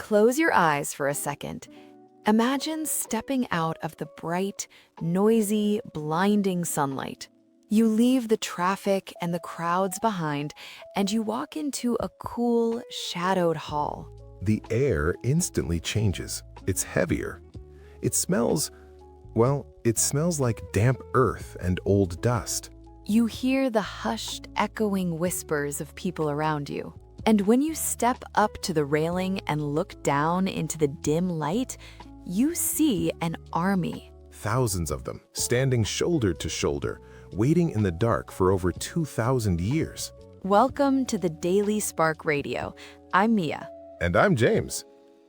Close your eyes for a second. Imagine stepping out of the bright, noisy, blinding sunlight. You leave the traffic and the crowds behind, and you walk into a cool, shadowed hall. The air instantly changes. It's heavier. It smells, well, it smells like damp earth and old dust. You hear the hushed, echoing whispers of people around you. And when you step up to the railing and look down into the dim light, you see an army. Thousands of them, standing shoulder to shoulder, waiting in the dark for over 2,000 years. Welcome to the Daily Spark Radio. I'm Mia. And I'm James.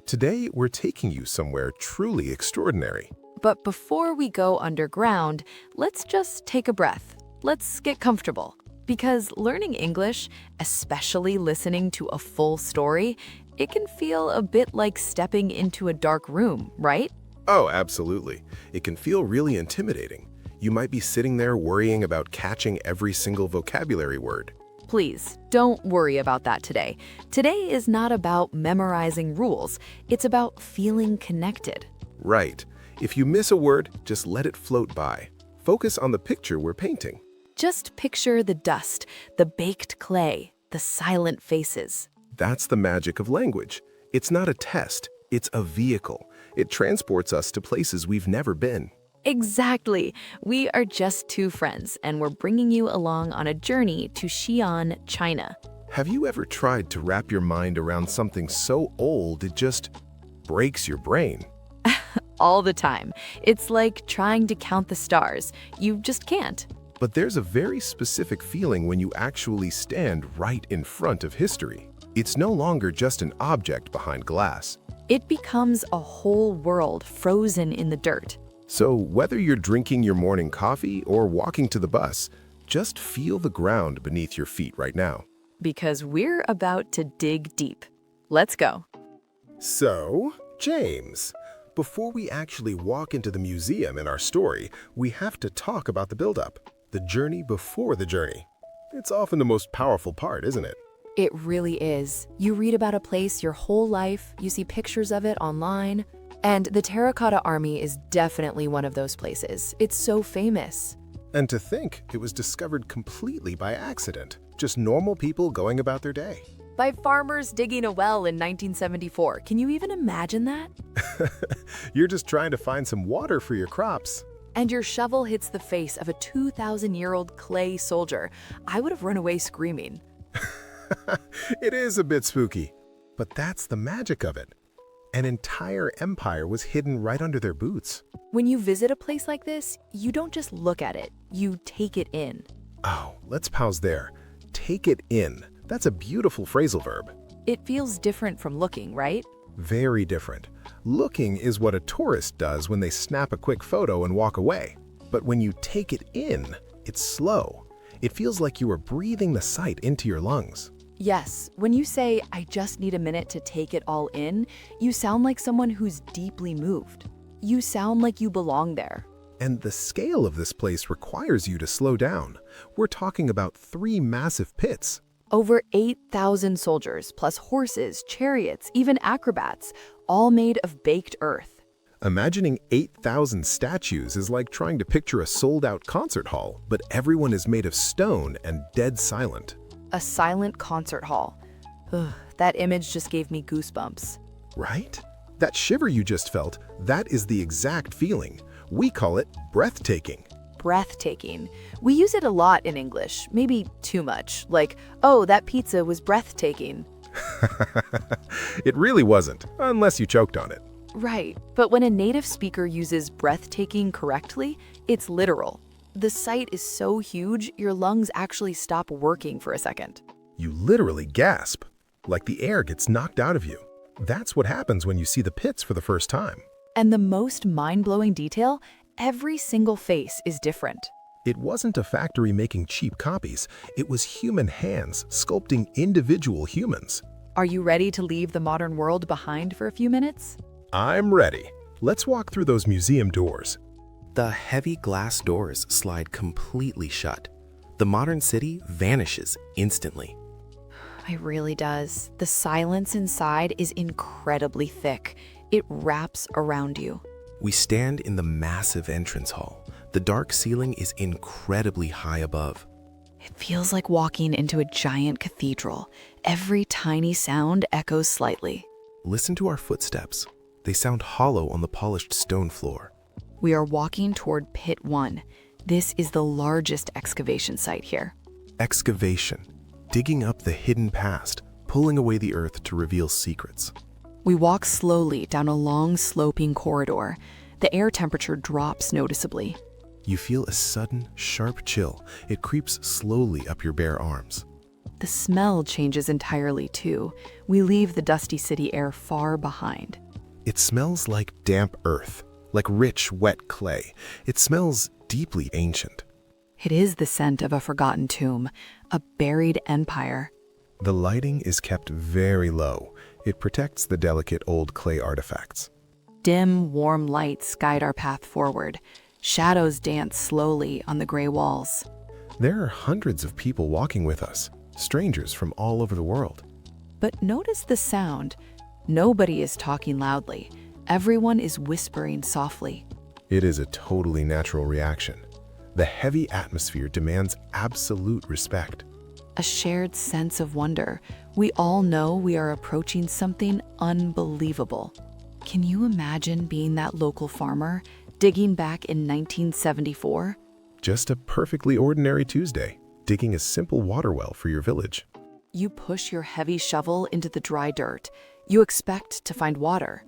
Today, we're taking you somewhere truly extraordinary. But before we go underground, let's just take a breath. Let's get comfortable. Because learning English, especially listening to a full story, it can feel a bit like stepping into a dark room, right? Oh, absolutely. It can feel really intimidating. You might be sitting there worrying about catching every single vocabulary word. Please, don't worry about that today. Today is not about memorizing rules. It's about feeling connected. Right. If you miss a word, just let it float by. Focus on the picture we're painting. Just picture the dust, the baked clay, the silent faces. That's the magic of language. It's not a test, it's a vehicle. It transports us to places we've never been. Exactly. We are just two friends, and we're bringing you along on a journey to Xi'an, China. Have you ever tried to wrap your mind around something so old it just breaks your brain? All the time. It's like trying to count the stars. You just can't. But there's a very specific feeling when you actually stand right in front of history. It's no longer just an object behind glass. It becomes a whole world frozen in the dirt. So whether you're drinking your morning coffee or walking to the bus, just feel the ground beneath your feet right now. Because we're about to dig deep. Let's go. So, James, before we actually walk into the museum in our story, we have to talk about the build-up, the journey before the journey. It's often the most powerful part, isn't it? It really is. You read about a place your whole life, you see pictures of it online, and the Terracotta Army is definitely one of those places. It's so famous. And to think it was discovered completely by accident, just normal people going about their day. By farmers digging a well in 1974. Can you even imagine that? You're just trying to find some water for your crops. And your shovel hits the face of a 2,000-year-old clay soldier. I would have run away screaming. It is a bit spooky, but that's the magic of it. An entire empire was hidden right under their boots. When you visit a place like this, you don't just look at it, you take it in. Oh, let's pause there. Take it in. That's a beautiful phrasal verb. It feels different from looking, right? Very different. Looking is what a tourist does when they snap a quick photo and walk away. But when you take it in, it's slow. It feels like you are breathing the sight into your lungs. Yes, when you say, I just need a minute to take it all in, you sound like someone who's deeply moved. You sound like you belong there. And the scale of this place requires you to slow down. We're talking about 3 massive pits. Over 8,000 soldiers, plus horses, chariots, even acrobats, all made of baked earth. Imagining 8,000 statues is like trying to picture a sold-out concert hall, but everyone is made of stone and dead silent. A silent concert hall. Ugh, that image just gave me goosebumps. Right? That shiver you just felt, that is the exact feeling. We call it breathtaking. Breathtaking. We use it a lot in English, maybe too much. Like, oh, that pizza was breathtaking. It really wasn't, unless you choked on it. Right, but when a native speaker uses breathtaking correctly, it's literal. The sight is so huge, your lungs actually stop working for a second. You literally gasp, like the air gets knocked out of you. That's what happens when you see the pits for the first time. And the most mind-blowing detail, every single face is different. It wasn't a factory making cheap copies. It was human hands sculpting individual humans. Are you ready to leave the modern world behind for a few minutes? I'm ready. Let's walk through those museum doors. The heavy glass doors slide completely shut. The modern city vanishes instantly. It really does. The silence inside is incredibly thick. It wraps around you. We stand in the massive entrance hall. The dark ceiling is incredibly high above. It feels like walking into a giant cathedral. Every tiny sound echoes slightly. Listen to our footsteps. They sound hollow on the polished stone floor. We are walking toward Pit 1. This is the largest excavation site here. Excavation. Digging up the hidden past, pulling away the earth to reveal secrets. We walk slowly down a long, sloping corridor. The air temperature drops noticeably. You feel a sudden, sharp chill. It creeps slowly up your bare arms. The smell changes entirely, too. We leave the dusty city air far behind. It smells like damp earth, like rich, wet clay. It smells deeply ancient. It is the scent of a forgotten tomb, a buried empire. The lighting is kept very low. It protects the delicate old clay artifacts. Dim, warm lights guide our path forward. Shadows dance slowly on the gray walls. There are hundreds of people walking with us, strangers from all over the world. But notice the sound. Nobody is talking loudly. Everyone is whispering softly. It is a totally natural reaction. The heavy atmosphere demands absolute respect. A shared sense of wonder. We all know we are approaching something unbelievable. Can you imagine being that local farmer, digging back in 1974? Just a perfectly ordinary Tuesday, digging a simple water well for your village. You push your heavy shovel into the dry dirt. You expect to find water.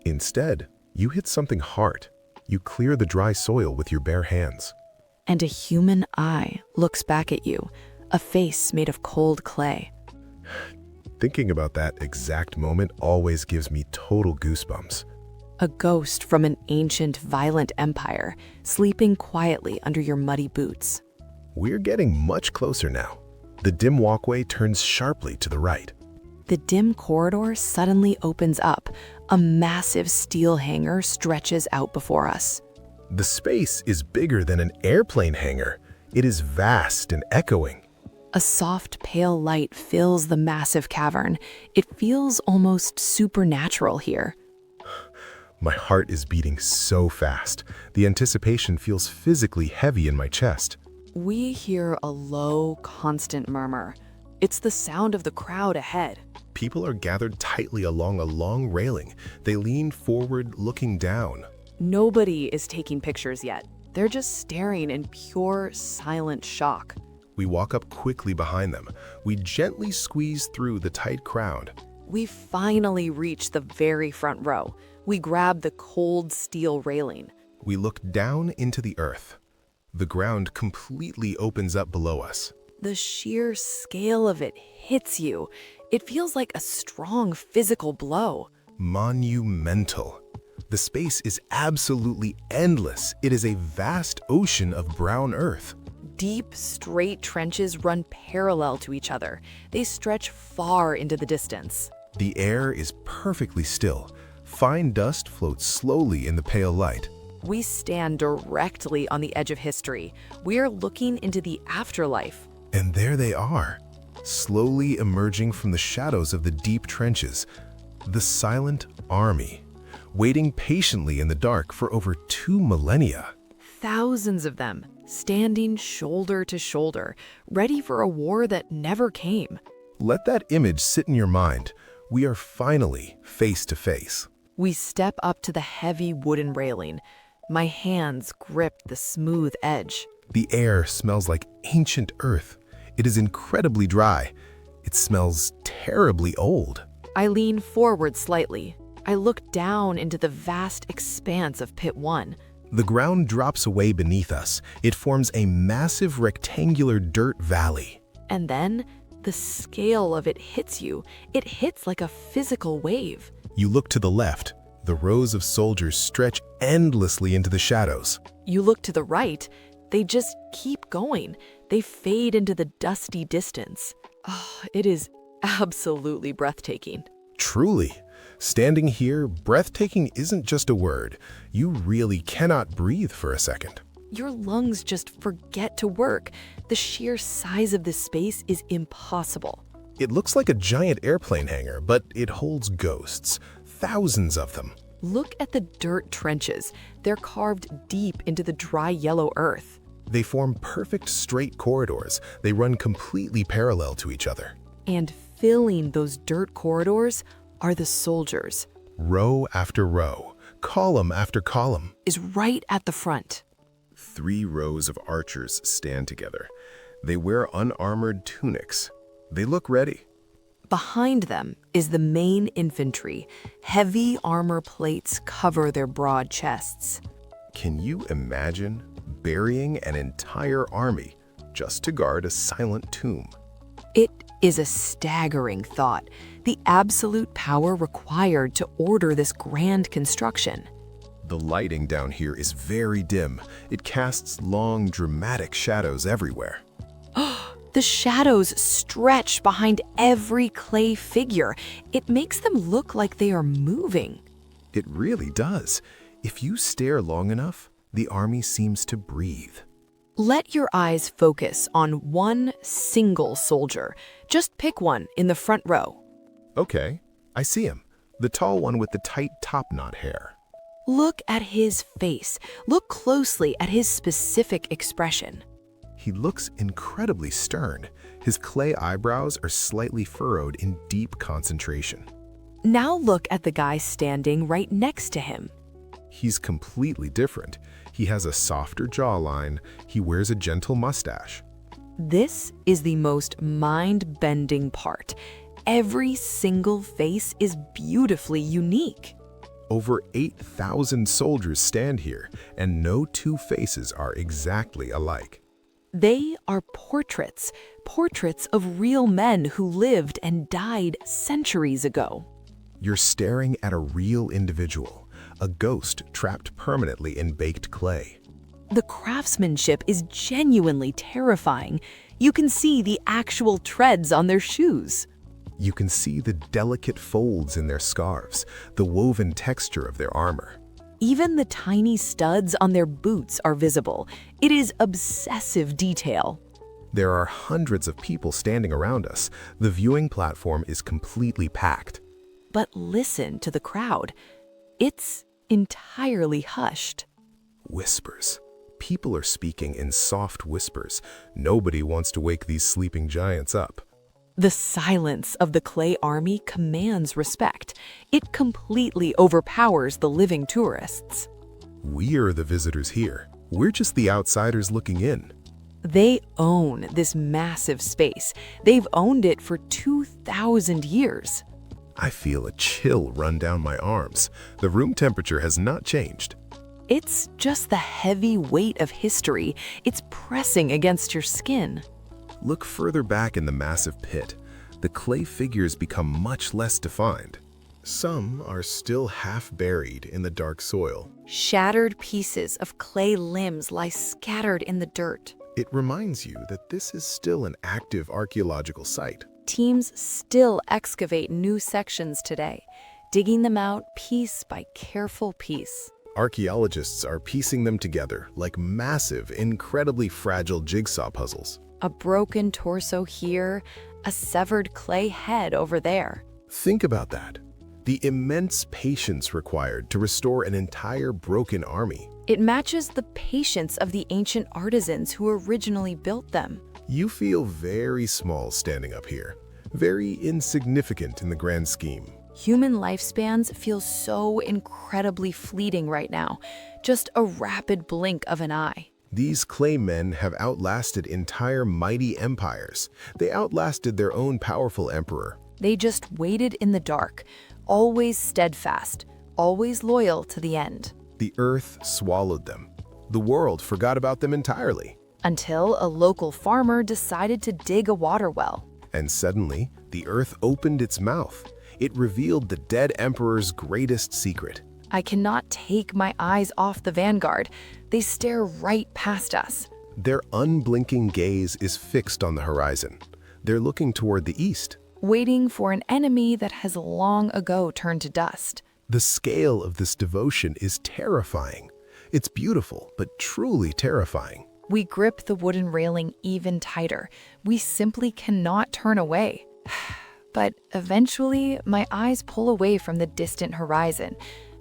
Instead, you hit something hard. You clear the dry soil with your bare hands. And a human eye looks back at you, a face made of cold clay. Thinking about that exact moment always gives me total goosebumps. A ghost from an ancient, violent empire, sleeping quietly under your muddy boots. We're getting much closer now. The dim walkway turns sharply to the right. The dim corridor suddenly opens up. A massive steel hangar stretches out before us. The space is bigger than an airplane hangar. It is vast and echoing. A soft, pale light fills the massive cavern. It feels almost supernatural here. My heart is beating so fast. The anticipation feels physically heavy in my chest. We hear a low, constant murmur. It's the sound of the crowd ahead. People are gathered tightly along a long railing. They lean forward, looking down. Nobody is taking pictures yet. They're just staring in pure, silent shock. We walk up quickly behind them. We gently squeeze through the tight crowd. We finally reach the very front row. We grab the cold steel railing. We look down into the earth. The ground completely opens up below us. The sheer scale of it hits you. It feels like a strong physical blow. Monumental. The space is absolutely endless. It is a vast ocean of brown earth. Deep, straight trenches run parallel to each other. They stretch far into the distance. The air is perfectly still. Fine dust floats slowly in the pale light. We stand directly on the edge of history. We are looking into the afterlife. And there they are, slowly emerging from the shadows of the deep trenches. The silent army, waiting patiently in the dark for over 2 millennia. Thousands of them, standing shoulder to shoulder, ready for a war that never came. Let that image sit in your mind. We are finally face to face. We step up to the heavy wooden railing. My hands grip the smooth edge. The air smells like ancient earth. It is incredibly dry. It smells terribly old. I lean forward slightly. I look down into the vast expanse of Pit 1. The ground drops away beneath us. It forms a massive rectangular dirt valley. And then the scale of it hits you. It hits like a physical wave. You look to the left. The rows of soldiers stretch endlessly into the shadows. You look to the right. They just keep going. They fade into the dusty distance. Oh, it is absolutely breathtaking. Truly. Standing here, breathtaking isn't just a word. You really cannot breathe for a second. Your lungs just forget to work. The sheer size of this space is impossible. It looks like a giant airplane hangar, but it holds ghosts, thousands of them. Look at the dirt trenches. They're carved deep into the dry yellow earth. They form perfect straight corridors. They run completely parallel to each other. And filling those dirt corridors are the soldiers. Row after row, column after column. Is right at the front. 3 rows of archers stand together. They wear unarmored tunics. They look ready. Behind them is the main infantry. Heavy armor plates cover their broad chests. Can you imagine burying an entire army just to guard a silent tomb? It is a staggering thought, the absolute power required to order this grand construction. The lighting down here is very dim. It casts long, dramatic shadows everywhere. The shadows stretch behind every clay figure. It makes them look like they are moving. It really does. If you stare long enough, the army seems to breathe. Let your eyes focus on one single soldier. Just pick one in the front row. Okay, I see him. The tall one with the tight top-knot hair. Look at his face. Look closely at his specific expression. He looks incredibly stern. His clay eyebrows are slightly furrowed in deep concentration. Now look at the guy standing right next to him. He's completely different. He has a softer jawline. He wears a gentle mustache. This is the most mind-bending part. Every single face is beautifully unique. Over 8,000 soldiers stand here, and no 2 faces are exactly alike. They are portraits of real men who lived and died centuries ago. You're staring at a real individual, a ghost trapped permanently in baked clay. The craftsmanship is genuinely terrifying. You can see the actual treads on their shoes. You can see the delicate folds in their scarves, the woven texture of their armor. Even the tiny studs on their boots are visible. It is obsessive detail. There are hundreds of people standing around us. The viewing platform is completely packed. But listen to the crowd. It's entirely hushed. Whispers. People are speaking in soft whispers. Nobody wants to wake these sleeping giants up. The silence of the clay army commands respect. It completely overpowers the living tourists. We are the visitors here. We're just the outsiders looking in. They own this massive space. They've owned it for 2,000 years. I feel a chill run down my arms. The room temperature has not changed. It's just the heavy weight of history. It's pressing against your skin. Look further back in the massive pit. The clay figures become much less defined. Some are still half buried in the dark soil. Shattered pieces of clay limbs lie scattered in the dirt. It reminds you that this is still an active archaeological site. Teams still excavate new sections today, digging them out piece by careful piece. Archaeologists are piecing them together like massive, incredibly fragile jigsaw puzzles. A broken torso here, a severed clay head over there. Think about that. The immense patience required to restore an entire broken army. It matches the patience of the ancient artisans who originally built them. You feel very small standing up here, very insignificant in the grand scheme. Human lifespans feel so incredibly fleeting right now, just a rapid blink of an eye. These clay men have outlasted entire mighty empires. They outlasted their own powerful emperor. They just waited in the dark, always steadfast, always loyal to the end. The earth swallowed them. The world forgot about them entirely. Until a local farmer decided to dig a water well. And suddenly, the earth opened its mouth. It revealed the dead emperor's greatest secret. I cannot take my eyes off the vanguard. They stare right past us. Their unblinking gaze is fixed on the horizon. They're looking toward the east. Waiting for an enemy that has long ago turned to dust. The scale of this devotion is terrifying. It's beautiful, but truly terrifying. We grip the wooden railing even tighter. We simply cannot turn away. But eventually, my eyes pull away from the distant horizon.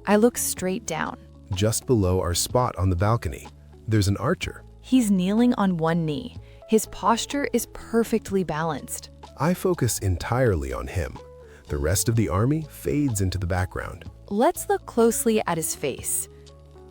I look straight down. Just below our spot on the balcony, there's an archer. He's kneeling on one knee. His posture is perfectly balanced. I focus entirely on him. The rest of the army fades into the background. Let's look closely at his face.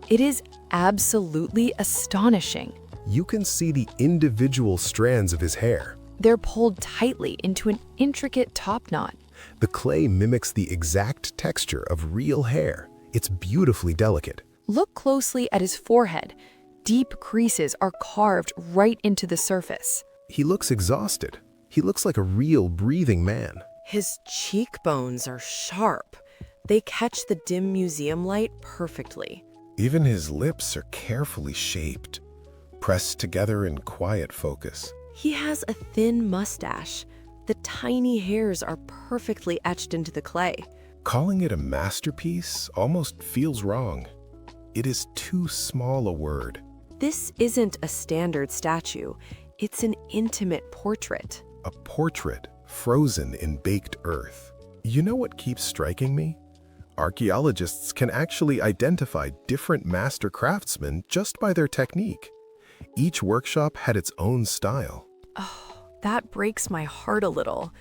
It is absolutely astonishing. You can see the individual strands of his hair. They're pulled tightly into an intricate top knot. The clay mimics the exact texture of real hair. It's beautifully delicate. Look closely at his forehead. Deep creases are carved right into the surface. He looks exhausted. He looks like a real breathing man. His cheekbones are sharp. They catch the dim museum light perfectly. Even his lips are carefully shaped, pressed together in quiet focus. He has a thin mustache. The tiny hairs are perfectly etched into the clay. Calling it a masterpiece almost feels wrong. It is too small a word. This isn't a standard statue. It's an intimate portrait. A portrait frozen in baked earth. You know what keeps striking me? Archaeologists can actually identify different master craftsmen just by their technique. Each workshop had its own style. Oh, that breaks my heart a little.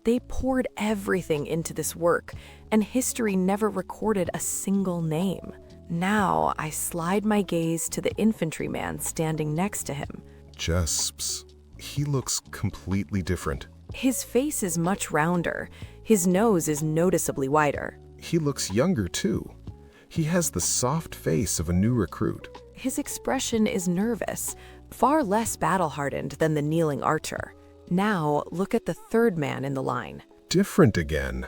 They poured everything into this work, and history never recorded a single name. Now I slide my gaze to the infantryman standing next to him. Jasps. He looks completely different. His face is much rounder. His nose is noticeably wider. He looks younger too. He has the soft face of a new recruit. His expression is nervous, far less battle-hardened than the kneeling archer. Now look at the third man in the line. Different again.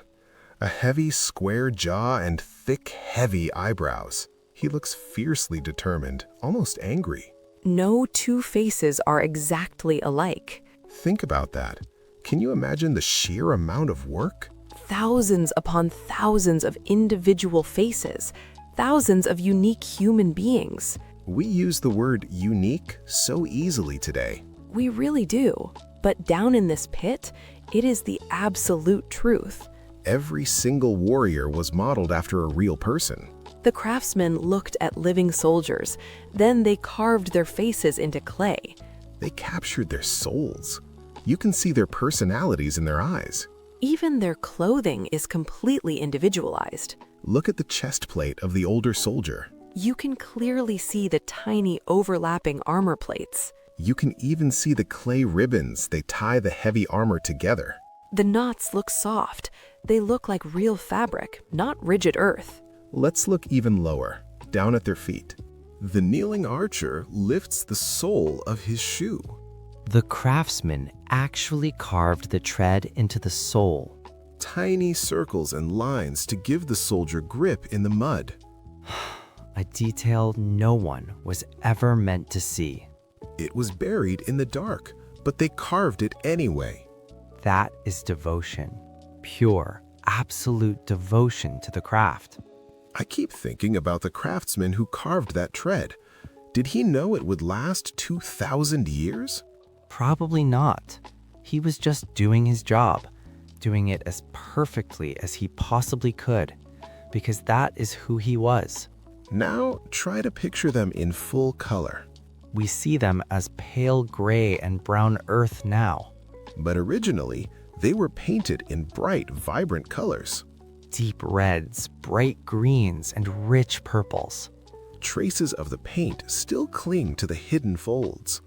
A heavy, square jaw and thick, heavy eyebrows. He looks fiercely determined, almost angry. No two faces are exactly alike. Think about that. Can you imagine the sheer amount of work? Thousands upon thousands of individual faces, thousands of unique human beings. We use the word unique so easily today. We really do. But down in this pit, it is the absolute truth. Every single warrior was modeled after a real person. The craftsmen looked at living soldiers. Then they carved their faces into clay. They captured their souls. You can see their personalities in their eyes. Even their clothing is completely individualized. Look at the chest plate of the older soldier. You can clearly see the tiny overlapping armor plates. You can even see the clay ribbons they tie the heavy armor together. The knots look soft. They look like real fabric, not rigid earth. Let's look even lower, down at their feet. The kneeling archer lifts the sole of his shoe. The craftsman actually carved the tread into the sole. Tiny circles and lines to give the soldier grip in the mud. A detail no one was ever meant to see. It was buried in the dark, but they carved it anyway. That is devotion. Pure, absolute devotion to the craft. I keep thinking about the craftsman who carved that tread. Did he know it would last 2,000 years? Probably not. He was just doing his job, doing it as perfectly as he possibly could, because that is who he was. Now try to picture them in full color. We see them as pale gray and brown earth now. But originally, they were painted in bright, vibrant colors. Deep reds, bright greens, and rich purples. Traces of the paint still cling to the hidden folds.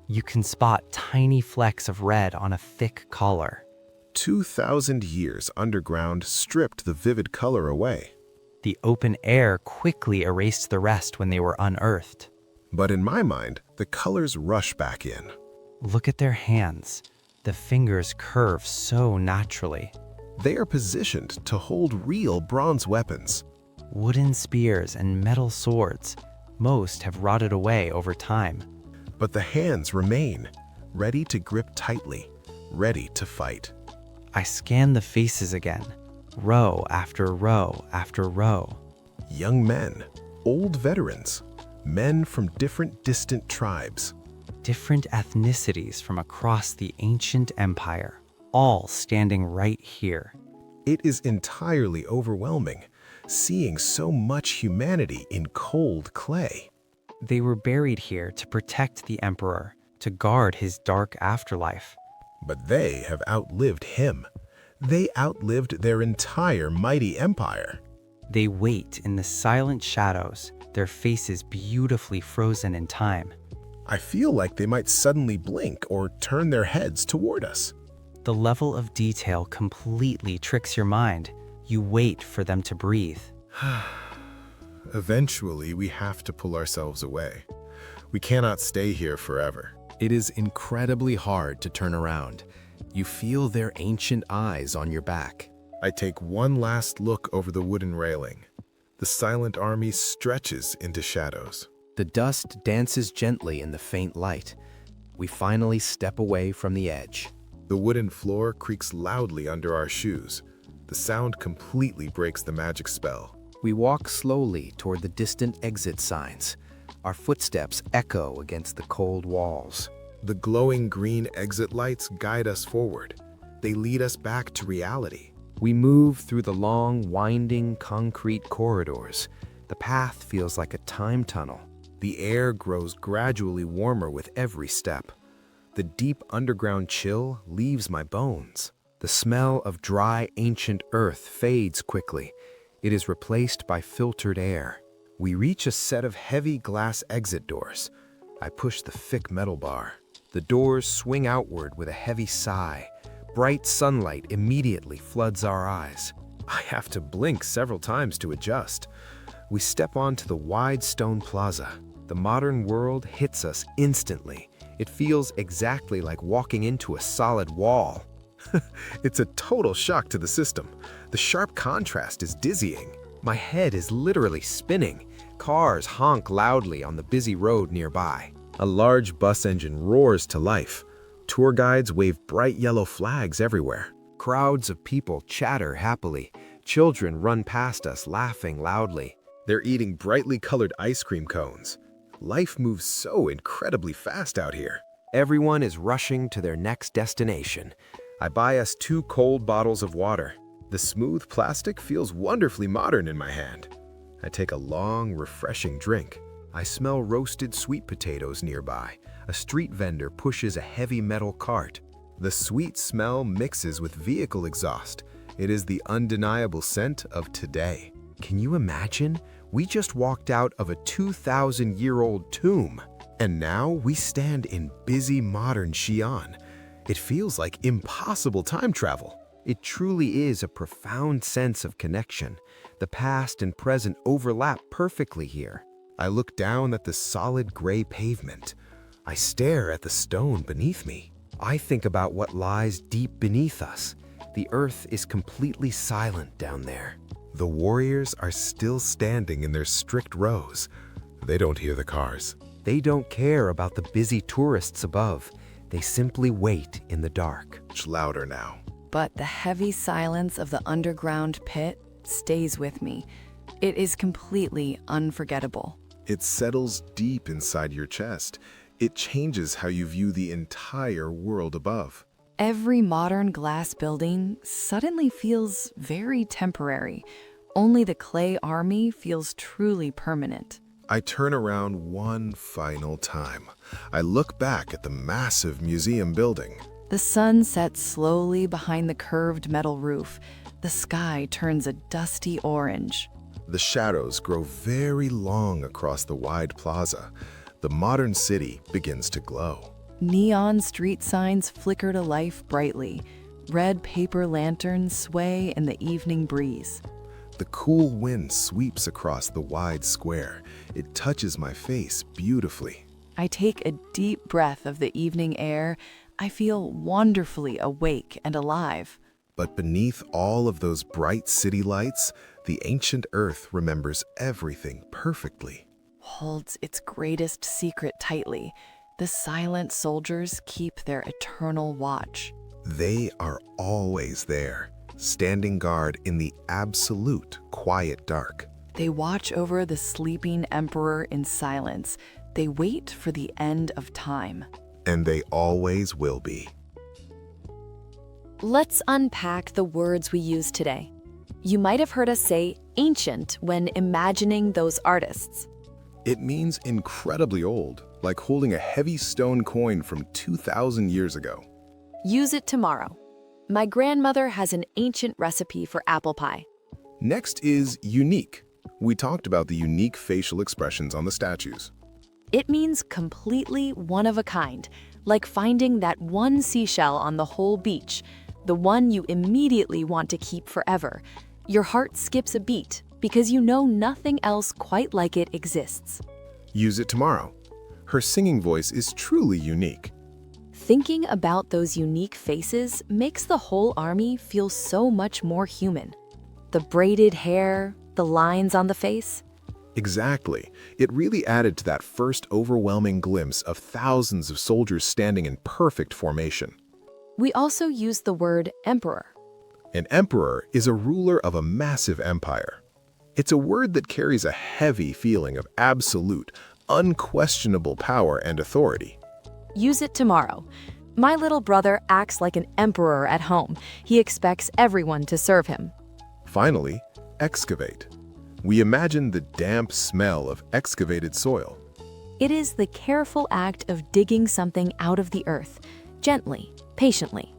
You can spot tiny flecks of red on a thick collar. 2,000 years underground stripped the vivid color away. The open air quickly erased the rest when they were unearthed. But in my mind, the colors rush back in. Look at their hands. The fingers curve so naturally. They are positioned to hold real bronze weapons. Wooden spears and metal swords. Most have rotted away over time. But the hands remain, ready to grip tightly, ready to fight. I scan the faces again, row after row after row. Young men, old veterans, men from different distant tribes. Different ethnicities from across the ancient empire. all standing right here. It is entirely overwhelming, seeing so much humanity in cold clay. They were buried here to protect the emperor, to guard his dark afterlife. But they have outlived him. They outlived their entire mighty empire. They wait in the silent shadows, their faces beautifully frozen in time. I feel like they might suddenly blink or turn their heads toward us. The level of detail completely tricks your mind. You wait for them to breathe. Eventually, we have to pull ourselves away. We cannot stay here forever. It is incredibly hard to turn around. You feel their ancient eyes on your back. I take one last look over the wooden railing. The silent army stretches into shadows. The dust dances gently in the faint light. We finally step away from the edge. The wooden floor creaks loudly under our shoes. The sound completely breaks the magic spell. We walk slowly toward the distant exit signs. Our footsteps echo against the cold walls. The glowing green exit lights guide us forward. They lead us back to reality. We move through the long, winding concrete corridors. The path feels like a time tunnel. The air grows gradually warmer with every step. The deep underground chill leaves my bones. The smell of dry, ancient earth fades quickly. It is replaced by filtered air. We reach a set of heavy glass exit doors. I push the thick metal bar. The doors swing outward with a heavy sigh. Bright sunlight immediately floods our eyes. I have to blink several times to adjust. We step onto the wide stone plaza. The modern world hits us instantly. It feels exactly like walking into a solid wall. It's a total shock to the system. The sharp contrast is dizzying. My head is literally spinning. Cars honk loudly on the busy road nearby. A large bus engine roars to life. Tour guides wave bright yellow flags everywhere. Crowds of people chatter happily. Children run past us laughing loudly. They're eating brightly colored ice cream cones. Life moves so incredibly fast out here. Everyone is rushing to their next destination. I buy us 2 cold bottles of water. The smooth plastic feels wonderfully modern in my hand. I take a long, refreshing drink. I smell roasted sweet potatoes nearby. A street vendor pushes a heavy metal cart. The sweet smell mixes with vehicle exhaust. It is the undeniable scent of today. Can you imagine? We just walked out of a 2,000-year-old tomb. And now we stand in busy modern Xi'an. It feels like impossible time travel. It truly is a profound sense of connection. The past and present overlap perfectly here. I look down at the solid gray pavement. I stare at the stone beneath me. I think about what lies deep beneath us. The earth is completely silent down there. The warriors are still standing in their strict rows. They don't hear the cars. They don't care about the busy tourists above. They simply wait in the dark. Much louder now. But the heavy silence of the underground pit stays with me. It is completely unforgettable. It settles deep inside your chest. It changes how you view the entire world above. Every modern glass building suddenly feels very temporary. Only the clay army feels truly permanent. I turn around one final time. I look back at the massive museum building. The sun sets slowly behind the curved metal roof. The sky turns a dusty orange. The shadows grow very long across the wide plaza. The modern city begins to glow. Neon street signs flicker to life brightly. Red paper lanterns sway in the evening breeze. The cool wind sweeps across the wide square. It touches my face beautifully. I take a deep breath of the evening air. I feel wonderfully awake and alive. But beneath all of those bright city lights, the ancient earth remembers everything perfectly. Holds its greatest secret tightly. The silent soldiers keep their eternal watch. They are always there, standing guard in the absolute quiet dark. They watch over the sleeping emperor in silence. They wait for the end of time. And they always will be. Let's unpack the words we use today. You might have heard us say ancient when imagining those artists. It means incredibly old, like holding a heavy stone coin from 2,000 years ago. Use it tomorrow. My grandmother has an ancient recipe for apple pie. Next is unique. We talked about the unique facial expressions on the statues. It means completely one of a kind, like finding that one seashell on the whole beach, the one you immediately want to keep forever. Your heart skips a beat because you know nothing else quite like it exists. Use it tomorrow. Her singing voice is truly unique. Thinking about those unique faces makes the whole army feel so much more human. The braided hair, the lines on the face. Exactly. It really added to that first overwhelming glimpse of thousands of soldiers standing in perfect formation. We also use the word emperor. An emperor is a ruler of a massive empire. It's a word that carries a heavy feeling of absolute, unquestionable power and authority. Use it tomorrow. My little brother acts like an emperor at home. He expects everyone to serve him. Finally, excavate. We imagine the damp smell of excavated soil. It is the careful act of digging something out of the earth, gently, patiently.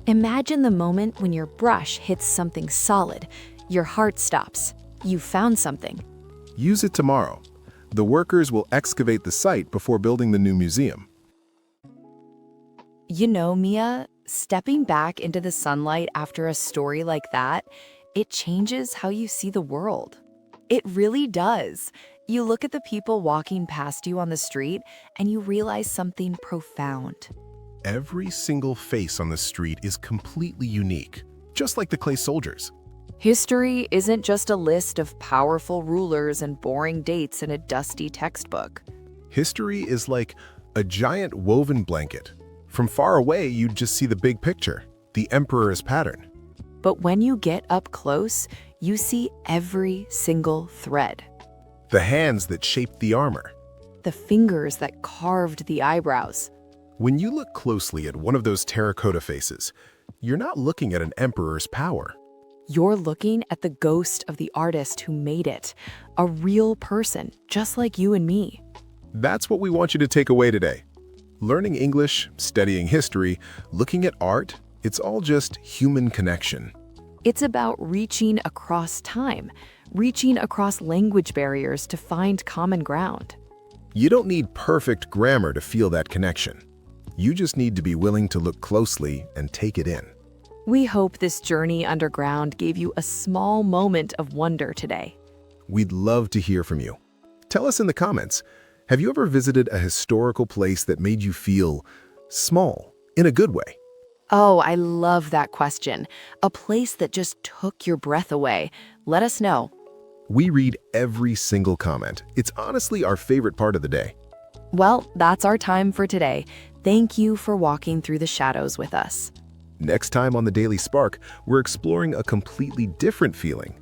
Imagine the moment when your brush hits something solid. Your heart stops. You found something. Use it tomorrow. The workers will excavate the site before building the new museum. You know, Mia, stepping back into the sunlight after a story like that, it changes how you see the world. It really does. You look at the people walking past you on the street and you realize something profound. Every single face on the street is completely unique, just like the clay soldiers. History isn't just a list of powerful rulers and boring dates in a dusty textbook. History is like a giant woven blanket. From far away, you'd just see the big picture, the emperor's pattern. But when you get up close, you see every single thread. The hands that shaped the armor. The fingers that carved the eyebrows. When you look closely at one of those terracotta faces, you're not looking at an emperor's power. You're looking at the ghost of the artist who made it, a real person, just like you and me. That's what we want you to take away today. Learning English, studying history, looking at art, it's all just human connection. It's about reaching across time, reaching across language barriers to find common ground. You don't need perfect grammar to feel that connection. You just need to be willing to look closely and take it in. We hope this journey underground gave you a small moment of wonder today. We'd love to hear from you. Tell us in the comments, have you ever visited a historical place that made you feel small, in a good way? Oh, I love that question. A place that just took your breath away. Let us know. We read every single comment. It's honestly our favorite part of the day. Well, that's our time for today. Thank you for walking through the shadows with us. Next time on the Daily Spark, we're exploring a completely different feeling.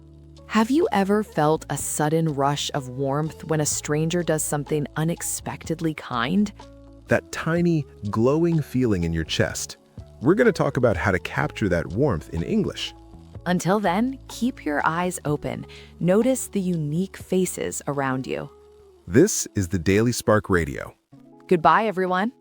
Have you ever felt a sudden rush of warmth when a stranger does something unexpectedly kind? That tiny, glowing feeling in your chest. We're going to talk about how to capture that warmth in English. Until then, keep your eyes open. Notice the unique faces around you. This is the Daily Spark Radio. Goodbye, everyone.